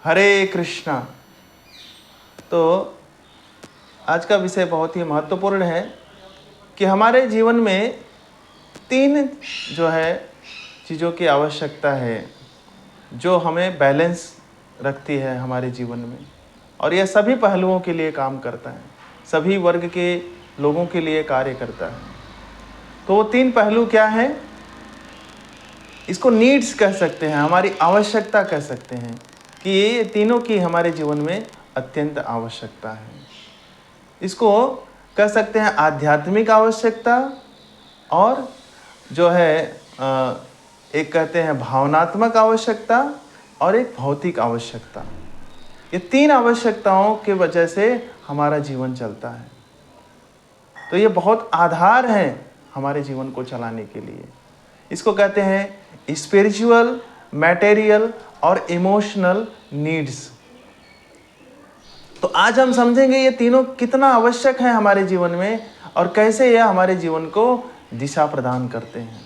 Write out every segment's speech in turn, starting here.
हरे कृष्णा। तो आज का विषय बहुत ही महत्वपूर्ण है कि हमारे जीवन में तीन जो है चीज़ों की आवश्यकता है जो हमें बैलेंस रखती है हमारे जीवन में, और यह सभी पहलुओं के लिए काम करता है, सभी वर्ग के लोगों के लिए कार्य करता है। तो वो तीन पहलू क्या हैं? इसको नीड्स कह सकते हैं, हमारी आवश्यकता कह सकते हैं कि ये तीनों की हमारे जीवन में अत्यंत आवश्यकता है। इसको कह सकते हैं आध्यात्मिक आवश्यकता, और जो है एक कहते हैं भावनात्मक आवश्यकता, और एक भौतिक आवश्यकता। ये तीन आवश्यकताओं के वजह से हमारा जीवन चलता है। तो ये बहुत आधार है हमारे जीवन को चलाने के लिए। इसको कहते हैं स्पिरिचुअल, मैटेरियल और इमोशनल नीड्स। तो आज हम समझेंगे ये तीनों कितना आवश्यक है हमारे जीवन में और कैसे यह हमारे जीवन को दिशा प्रदान करते हैं।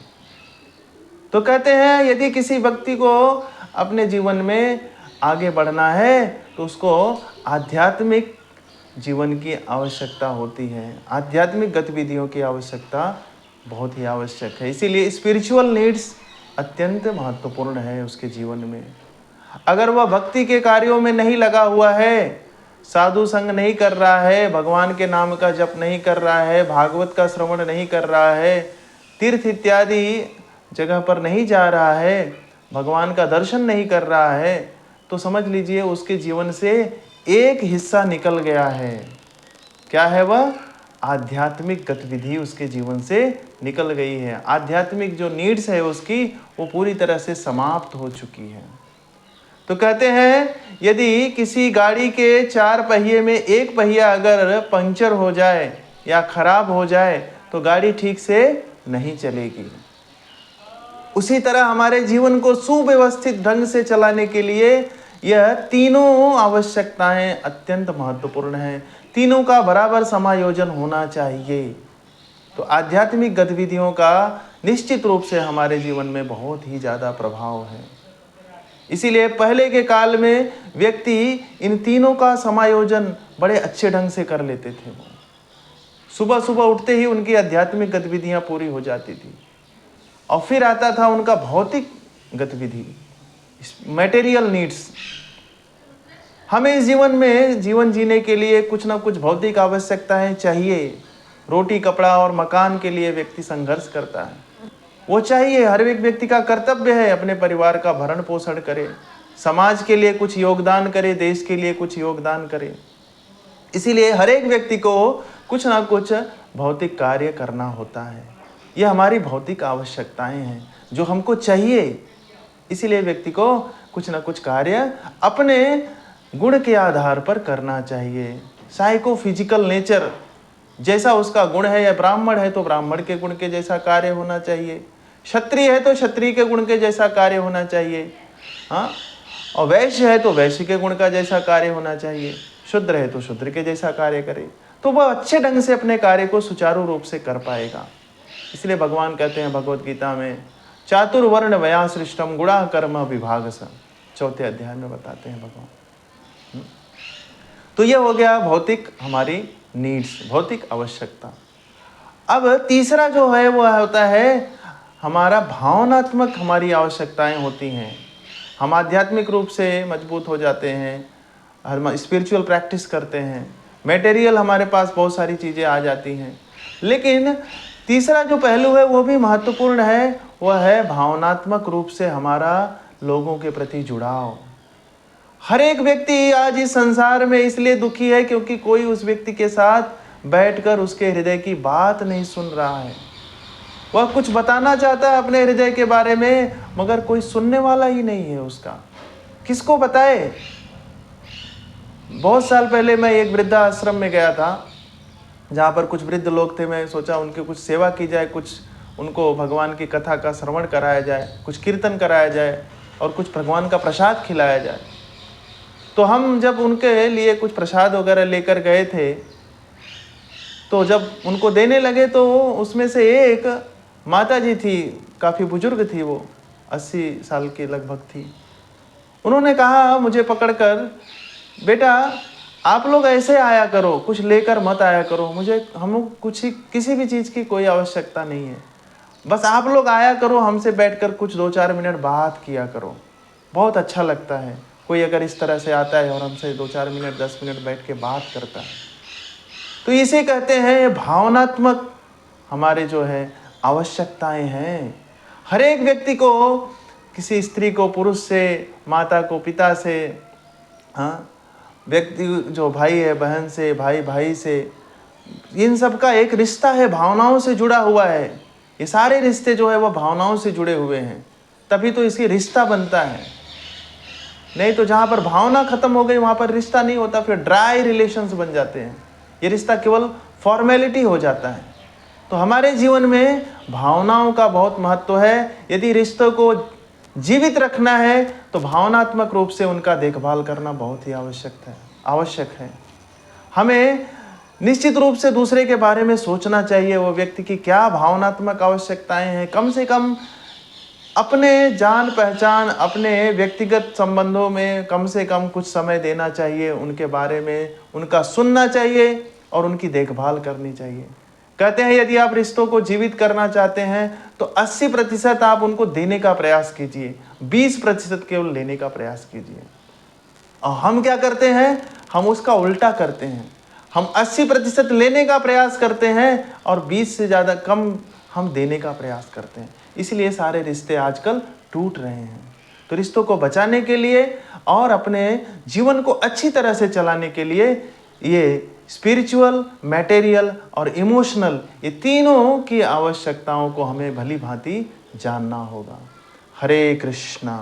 तो कहते हैं यदि किसी व्यक्ति को अपने जीवन में आगे बढ़ना है तो उसको आध्यात्मिक जीवन की आवश्यकता होती है, आध्यात्मिक गतिविधियों की आवश्यकता बहुत ही आवश्यक है। इसीलिए स्पिरिचुअल नीड्स अत्यंत महत्वपूर्ण है उसके जीवन में। अगर वह भक्ति के कार्यों में नहीं लगा हुआ है, साधु संग नहीं कर रहा है, भगवान के नाम का जप नहीं कर रहा है, भागवत का श्रवण नहीं कर रहा है, तीर्थ इत्यादि जगह पर नहीं जा रहा है, भगवान का दर्शन नहीं कर रहा है, तो समझ लीजिए उसके जीवन से एक हिस्सा निकल गया है। क्या है वह? आध्यात्मिक गतिविधि उसके जीवन से निकल गई है। आध्यात्मिक जो नीड्स है उसकी वो पूरी तरह से समाप्त हो चुकी है। तो कहते हैं यदि किसी गाड़ी के चार पहिए में एक पहिया अगर पंचर हो जाए या खराब हो जाए तो गाड़ी ठीक से नहीं चलेगी। उसी तरह हमारे जीवन को सुव्यवस्थित ढंग से चलाने के लिए यह तीनों आवश्यकताएं अत्यंत महत्वपूर्ण हैं। तीनों का बराबर समायोजन होना चाहिए। तो आध्यात्मिक गतिविधियों का निश्चित रूप से हमारे जीवन में बहुत ही ज़्यादा प्रभाव है। इसीलिए पहले के काल में व्यक्ति इन तीनों का समायोजन बड़े अच्छे ढंग से कर लेते थे। वो सुबह सुबह उठते ही उनकी आध्यात्मिक गतिविधियां पूरी हो जाती थी, और फिर आता था उनका भौतिक गतिविधि, मटेरियल नीड्स। हमें इस जीवन में जीवन जीने के लिए कुछ ना कुछ भौतिक आवश्यकताएं चाहिए। रोटी, कपड़ा और मकान के लिए व्यक्ति संघर्ष करता है, वो चाहिए। हर एक व्यक्ति का कर्तव्य है अपने परिवार का भरण पोषण करे, समाज के लिए कुछ योगदान करे, देश के लिए कुछ योगदान करे। इसीलिए हर एक व्यक्ति को कुछ ना कुछ भौतिक कार्य करना होता है। ये हमारी भौतिक आवश्यकताएं हैं जो हमको चाहिए। इसीलिए व्यक्ति को कुछ ना कुछ कार्य अपने गुण के आधार पर करना चाहिए। साइको फिजिकल नेचर, जैसा उसका गुण है, या ब्राह्मण है तो ब्राह्मण के गुण के जैसा कार्य होना चाहिए, क्षत्रिय है तो क्षत्रिय के गुण के जैसा कार्य होना चाहिए, हाँ, और वैश्य है तो वैश्य के गुण का जैसा कार्य होना चाहिए, शूद्र है तो शूद्र के जैसा कार्य करे, तो वह अच्छे ढंग से अपने कार्य को सुचारू रूप से कर पाएगा। इसलिए भगवान कहते हैं भगवत गीता में, चातुर्वर्ण वया सृष्टम गुणा कर्म विभाग स, 4 अध्याय में बताते हैं भगवान। तो यह हो गया भौतिक हमारी नीड्स, भौतिक आवश्यकता। अब तीसरा जो है वह होता है हमारा भावनात्मक हमारी आवश्यकताएं होती हैं। हम आध्यात्मिक रूप से मजबूत हो जाते हैं, हम स्पिरिचुअल प्रैक्टिस करते हैं, मटेरियल हमारे पास बहुत सारी चीज़ें आ जाती हैं, लेकिन तीसरा जो पहलू है वो भी महत्वपूर्ण है, वह है भावनात्मक रूप से हमारा लोगों के प्रति जुड़ाव। हर एक व्यक्ति आज इस संसार में इसलिए दुखी है क्योंकि कोई उस व्यक्ति के साथ बैठकर उसके हृदय की बात नहीं सुन रहा है। वह कुछ बताना चाहता है अपने हृदय के बारे में, मगर कोई सुनने वाला ही नहीं है उसका। किसको बताए? बहुत साल पहले मैं एक वृद्धाश्रम में गया था जहाँ पर कुछ वृद्ध लोग थे। मैं सोचा उनकी कुछ सेवा की जाए, कुछ उनको भगवान की कथा का श्रवण कराया जाए, कुछ कीर्तन कराया जाए और कुछ भगवान का प्रसाद खिलाया जाए। तो हम जब उनके लिए कुछ प्रसाद वगैरह लेकर गए थे, तो जब उनको देने लगे तो उसमें से एक माता जी थी, काफ़ी बुजुर्ग थी, वो 80 साल की लगभग थी। उन्होंने कहा मुझे पकड़कर, बेटा आप लोग ऐसे आया करो, कुछ लेकर मत आया करो, हम किसी भी चीज़ की कोई आवश्यकता नहीं है, बस आप लोग आया करो, हमसे बैठकर कुछ 2-4 मिनट बात किया करो, बहुत अच्छा लगता है कोई अगर इस तरह से आता है और हमसे 2-4 मिनट 10 मिनट बैठ के बात करता है। तो इसे कहते हैं भावनात्मक हमारे जो है आवश्यकताएं हैं। हर एक व्यक्ति को, किसी स्त्री को पुरुष से, माता को पिता से, हाँ, व्यक्ति जो भाई है बहन से, भाई भाई से, इन सब का एक रिश्ता है, भावनाओं से जुड़ा हुआ है। ये सारे रिश्ते जो है वो भावनाओं से जुड़े हुए हैं, तभी तो इसकी रिश्ता बनता है। नहीं तो जहाँ पर भावना खत्म हो गई वहाँ पर रिश्ता नहीं होता, फिर ड्राई रिलेशंस बन जाते हैं, ये रिश्ता केवल फॉर्मेलिटी हो जाता है। तो हमारे जीवन में भावनाओं का बहुत महत्व है। यदि रिश्तों को जीवित रखना है तो भावनात्मक रूप से उनका देखभाल करना बहुत ही आवश्यक है। हमें निश्चित रूप से दूसरे के बारे में सोचना चाहिए, वो व्यक्ति की क्या भावनात्मक आवश्यकताएं हैं। कम से कम अपने जान पहचान, अपने व्यक्तिगत संबंधों में कम से कम कुछ समय देना चाहिए, उनके बारे में उनका सुनना चाहिए और उनकी देखभाल करनी चाहिए। कहते हैं यदि आप रिश्तों को जीवित करना चाहते हैं तो 80% आप उनको देने का प्रयास कीजिए, 20% केवल लेने का प्रयास कीजिए। और हम क्या करते हैं, हम उसका उल्टा करते हैं। हम 80% लेने का प्रयास करते हैं और 20 से ज़्यादा कम हम देने का प्रयास करते हैं। इसलिए सारे रिश्ते आजकल टूट रहे हैं। तो रिश्तों को बचाने के लिए और अपने जीवन को अच्छी तरह से चलाने के लिए ये स्पिरिचुअल, मैटेरियल और इमोशनल, ये तीनों की आवश्यकताओं को हमें भली भांति जानना होगा। हरे कृष्णा।